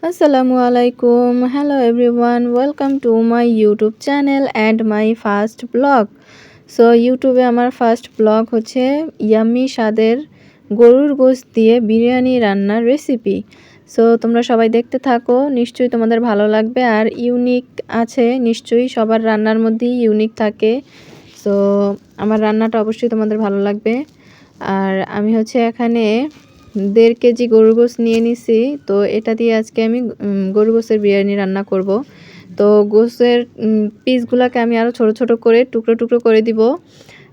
Assalamualaikum. Hello everyone. Welcome to my YouTube channel and my first vlog. So ইউটিউবে আমার first blog হচ্ছে yummy স্বাদের গরুর গোশত দিয়ে বিরিয়ানি রান্নার রেসিপি। সো তোমরা সবাই দেখতে থাকো, নিশ্চয়ই তোমাদের ভালো লাগবে আর ইউনিক আছে, নিশ্চয়ই সবার রান্নার মধ্যেই ইউনিক থাকে। সো আমার রান্নাটা অবশ্যই তোমাদের ভালো লাগবে। আর আমি হচ্ছে এখানে 1.5 কেজি গরুর গোশত নিয়ে নিছি। তো এটা দিয়ে আজকে আমি গরুর গোশতের বিরিয়ানি রান্না করব। তো গোশতের পিসগুলোকে আমি আরও ছোট ছোট করে টুকরো টুকরো করে দিব।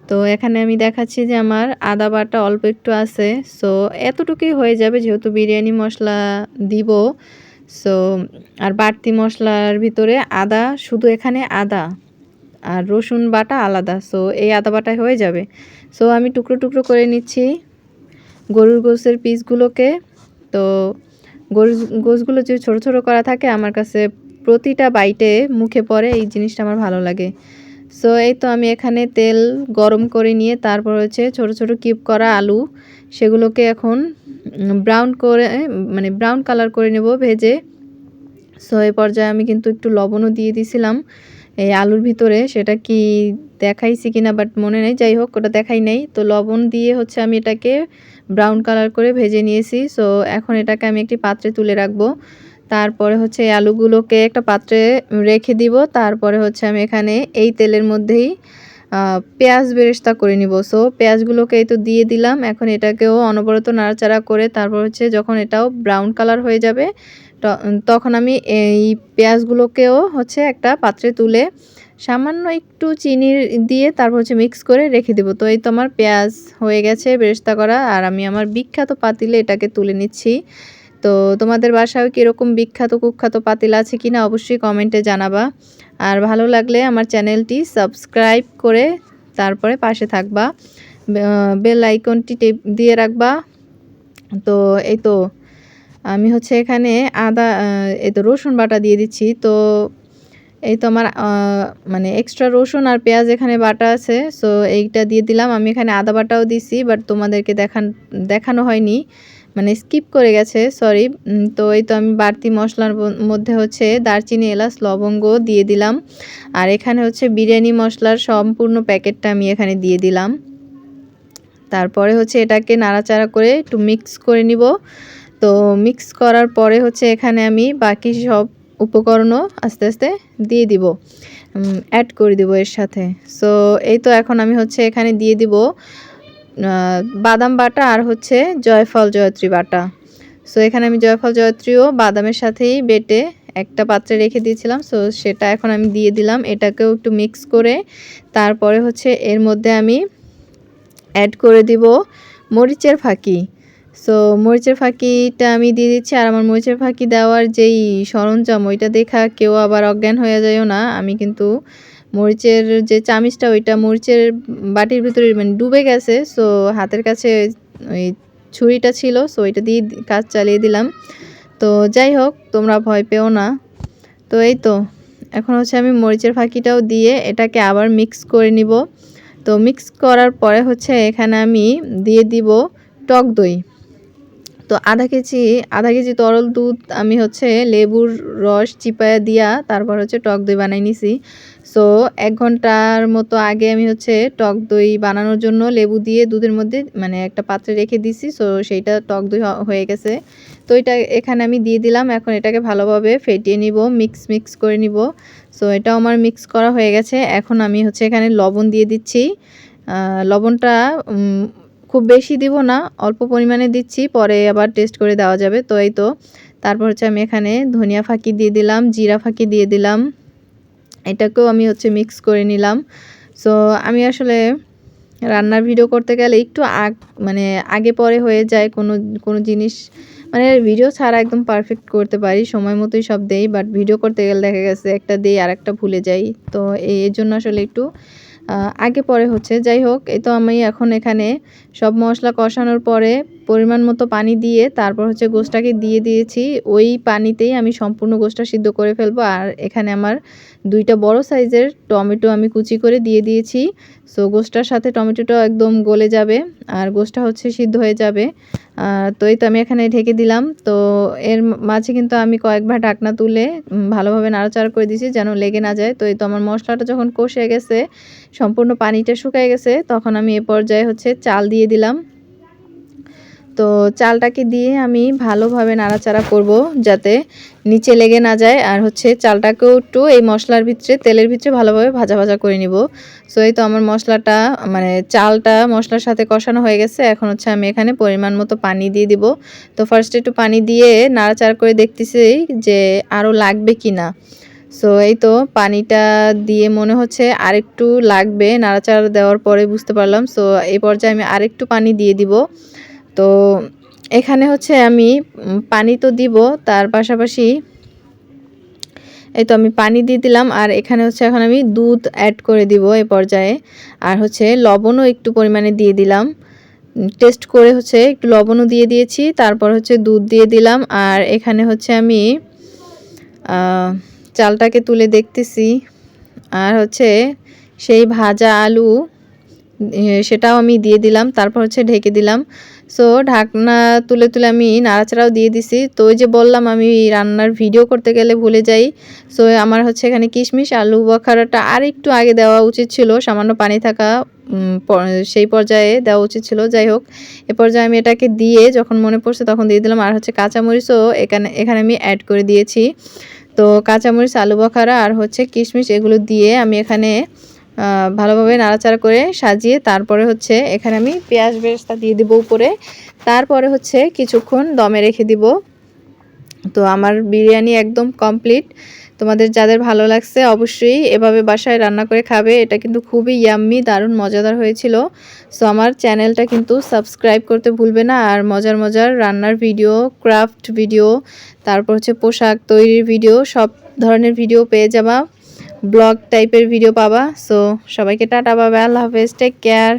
তো এখানে আমি দেখাচ্ছি যে আমার আদা বাটা অল্প একটু আছে। সো এতটুকুই হয়ে যাবে যেহেতু বিরিয়ানি মশলা দিব। সো আর বাড়তি মশলার ভিতরে আদা, শুধু এখানে আদা আর রসুন বাটা আলাদা। সো এই আদা বাটায় হয়ে যাবে। সো আমি টুকরো টুকরো করে নিচ্ছি গরুর গোশতের পিসগুলোকে। তো গরুর গোশতগুলো যে ছোটো ছোটো করা থাকে, আমার কাছে প্রতিটা বাইটে মুখে পড়ে, এই জিনিসটা আমার ভালো লাগে। সো এই তো আমি এখানে তেল গরম করে নিয়ে তারপর হচ্ছে ছোটো ছোটো কিউব করা আলু, সেগুলোকে এখন ব্রাউন কালার করে নেব ভেজে। সো এই পর্যায়ে আমি কিন্তু একটু লবণও দিয়ে দিয়েছিলাম এই আলুর ভিতরে, সেটা কি দেখাইছি কিনা বাট মনে নেই, যাই হোক ওটা দেখাই নেই। তো লবণ দিয়ে হচ্ছে আমি এটাকে ব্রাউন কালার করে ভেজে নিয়েছি। সো এখন এটাকে আমি একটি পাত্রে তুলে রাখবো। তারপরে হচ্ছে এই আলুগুলোকে একটা পাত্রে রেখে দিব। তারপরে হচ্ছে আমি এখানে এই তেলের মধ্যেই পেঁয়াজ বেরেস্তা করে নিব। সো পেঁয়াজগুলোকে এই তো দিয়ে দিলাম। এখন এটাকেও অনবরত নাড়াচাড়া করে তারপর হচ্ছে যখন এটাও ব্রাউন কালার হয়ে যাবে তখন আমি এই পেঁয়াজগুলোকেও হচ্ছে একটা পাত্রে তুলে সামান্য একটু চিনি দিয়ে তারপর হচ্ছে মিক্স করে রেখে দেবো। তো এই তো আমার পেঁয়াজ হয়ে গেছে বেরেস্তা করা, আর আমি আমার বিখ্যাত পাতিলে এটাকে তুলে নিচ্ছি। তো তোমাদের বাসায় কীরকম বিখ্যাত কুখ্যাত পাতিল আছে কিনা অবশ্যই কমেন্টে জানাবা। আর ভালো লাগলে আমার চ্যানেলটি সাবস্ক্রাইব করে তারপরে পাশে থাকবা, বেল আইকনটি দিয়ে রাখবা। তো এই তো আমি হচ্ছে এখানে এই তো রসুন বাটা দিয়ে দিচ্ছি। তো এই তো আমার এক্সট্রা রসুন আর পেঁয়াজ এখানে বাটা আছে। সো এইটা দিয়ে দিলাম। আমি এখানে আদা বাটাও দিছি, বাট তোমাদেরকে দেখানো হয়নি, স্কিপ করে গেছে, সরি। তো এই তো আমি বাড়তি মশলার মধ্যে হচ্ছে দারচিনি, এলাচ, লবঙ্গ দিয়ে দিলাম। আর এখানে হচ্ছে বিরিয়ানি মশলার সম্পূর্ণ প্যাকেটটা আমি এখানে দিয়ে দিলাম। তারপরে হচ্ছে এটাকে নাড়াচাড়া করে একটু মিক্স করে নিব। তো মিক্স করার পরে হচ্ছে এখানে আমি বাকি সব উপকরণও আস্তে আস্তে দিয়ে দিব, অ্যাড করে দিব এর সাথে। সো এই তো এখন আমি হচ্ছে এখানে দিয়ে দিব বাদাম বাটা আর হচ্ছে জয়ফল জয়ত্রী বাটা। সো এখানে আমি জয়ফল জয়ত্রীও বাদামের সাথেই বেটে একটা পাত্রে রেখে দিয়েছিলাম। সো সেটা এখন আমি দিয়ে দিলাম। এটাকেও একটু মিক্স করে তারপরে হচ্ছে এর মধ্যে আমি অ্যাড করে দিব মরিচের ফাঁকি। সো মরিচের ফাঁকিটা আমি দিয়ে দিচ্ছি। আর আমার মরিচের ফাঁকি দেওয়ার যেই সরঞ্জাম, ওইটা দেখা কেউ আবার অজ্ঞান হয়ে যায়ও না। আমি কিন্তু মরিচের যে চামিচটা, ওইটা মরিচের বাটির ভিতরে ডুবে গেছে। সো হাতের কাছে ওই ছুরিটা ছিল, সো ওইটা দিয়ে কাজ চালিয়ে দিলাম। তো যাই হোক, তোমরা ভয় পেও না। তো এই তো এখন হচ্ছে আমি মরিচের ফাঁকিটাও দিয়ে এটাকে আবার মিক্স করে নিব। তো মিক্স করার পরে হচ্ছে এখানে আমি দিয়ে দিব টক দই। তো আধা কেজি তরল দুধ আমি হচ্ছে লেবুর রস চিপায়া দিয়া তারপর হচ্ছে টক দই বানাই নিছি। সো 1 ঘন্টার মতো আগে আমি হচ্ছে টক দই বানানোর জন্য লেবু দিয়ে দুধের মধ্যে একটা পাত্রে রেখে দিছি। সো সেইটা টক দই হয়ে গেছে। তো এটা এখানে আমি দিয়ে দিলাম। এখন এটাকে ভালোভাবে ফেটিয়ে নিব, মিক্স করে নিব। সো এটাও আমার মিক্স করা হয়ে গেছে। এখন আমি হচ্ছে এখানে লবণ দিয়ে দিচ্ছি। লবণটা খুব বেশি দিব না, অল্প পরিমাণে দিচ্ছি, পরে আবার টেস্ট করে দেওয়া যাবে। তো এই তো তারপর হচ্ছে আমি এখানে ধনিয়া ফাঁকি দিয়ে দিলাম, জিরা ফাঁকি দিয়ে দিলাম। এটাকেও আমি হচ্ছে মিক্স করে নিলাম। সো আমি আসলে রান্নার ভিডিও করতে গেলে একটু আগে পরে হয়ে যায় কোনো জিনিস, ভিডিও ছাড়া একদম পারফেক্ট করতে পারি, সময় মতোই সব দেই, বাট ভিডিও করতে গেলে দেখা গেছে একটা দেই আর একটা ভুলে যাই। তো এর জন্য আসলে একটু আগে পরে হচ্ছে। যাই হোক, এই তো আমি এখন এখানে সব মশলা কষানোর পরে পরিমাণ মতো পানি দিয়ে তারপর হচ্ছে গোশটাকে দিয়ে দিয়েছি। ওই পানিতেই আমি সম্পূর্ণ গোশটা সিদ্ধ করে ফেলবো। আর এখানে আমার 2টা বড় সাইজের টমেটো আমি কুচি করে দিয়ে দিয়েছি। সো গোশটার সাথে টমেটোটাও একদম গলে যাবে আর গোশটা হচ্ছে সিদ্ধ হয়ে যাবে। তো এই তো আমি এখানে ঢেকে দিলাম। তো এর মাঝে কিন্তু আমি কয়েকবার ঢাকনা তুলে ভালোভাবে নাড়াচাড়া করে দিয়েছি যেন লেগে না যায়। তো এই তো আমার মশলাটা যখন কষে গেছে, সম্পূর্ণ পানিটা শুকায় গেছে, তখন আমি এ পর্যায়ে হচ্ছে চাল দিয়ে দিলাম। তো চালটাকে দিয়ে আমি ভালোভাবে নাড়াচাড়া করব যাতে নিচে লেগে না যায়। আর হচ্ছে চালটাকেও একটু এই মশলার ভিতরে তেলের ভিতরে ভালোভাবে ভাজা ভাজা করে নিব। সো এই তো আমার মশলাটা মানে চালটা মশলার সাথে কষানো হয়ে গেছে। এখন হচ্ছে আমি এখানে পরিমাণ মতো পানি দিয়ে দিব। তো ফার্স্টে একটু পানি দিয়ে নাড়াচাড়া করে দেখতেছি যে আরও লাগবে কি না। সো এই তো পানিটা দিয়ে মনে হচ্ছে আরেকটু লাগবে, নাড়াচাড়া দেওয়ার পরে বুঝতে পারলাম। সো এই পর্যায়ে আমি আরেকটু পানি দিয়ে দিব। তো এখানে হচ্ছে আমি পানি তো দিব, তার পাশাপাশি এই তো আমি পানি দিয়ে দিলাম। আর এখানে হচ্ছে এখন আমি দুধ অ্যাড করে দিব এই পর্যায়ে। আর হচ্ছে লবণও একটু পরিমাণে দিয়ে দিলাম। টেস্ট করে হচ্ছে একটু লবণও দিয়ে দিয়েছি। তারপর হচ্ছে দুধ দিয়ে দিলাম। আর এখানে হচ্ছে আমি চালটাকে তুলে দেখতেছি। আর হচ্ছে সেই ভাজা আলু সেটাও আমি দিয়ে দিলাম। তারপর হচ্ছে ঢেকে দিলাম। সো ঢাকনা তুলে আমি নাড়াচাড়াও দিয়ে দিছি। তো ওই যে বললাম আমি রান্নার ভিডিও করতে গেলে ভুলে যাই। সো আমার হচ্ছে এখানে কিশমিশ আলু বখারাটা আরেকটু আগে দেওয়া উচিত ছিল, সামান্য পানি থাকা সেই পর্যায়ে দেওয়া উচিত ছিল। যাই হোক, এ পর্যায়ে আমি এটাকে দিয়ে যখন মনে পড়ছে তখন দিয়ে দিলাম। আর হচ্ছে কাঁচামরিচও এখানে আমি অ্যাড করে দিয়েছি। তো কাঁচামরিচ আলু বখারা আর হচ্ছে কিশমিশ এগুলো দিয়ে আমি এখানে ভালোভাবে নাড়াচাড়া করে সাজিয়ে তারপরে হচ্ছে এখানে আমি পেঁয়াজ বেরেস্তা দিয়ে দিব উপরে। তারপরে হচ্ছে কিছুক্ষণ দমে রেখে দিব। তো আমার বিরিয়ানি একদম কমপ্লিট। তোমাদের যাদের ভালো লাগছে অবশ্যই এভাবে বাসায় রান্না করে খাবে। এটা কিন্তু খুবই ইয়াম্মি, দারুণ মজাদার হয়েছিল। সো আমার চ্যানেলটা কিন্তু সাবস্ক্রাইব করতে ভুলবে না। আর মজার মজার রান্নার ভিডিও, ক্রাফট ভিডিও, তারপর হচ্ছে পোশাক তৈরির ভিডিও, সব ধরনের ভিডিও পেয়ে যাবা। ব্লগ টাইপের ভিডিও পাবা। সো সবাইকে টাটা, বাই বাই, আল্লাহ হাফেজ, টেক কেয়ার।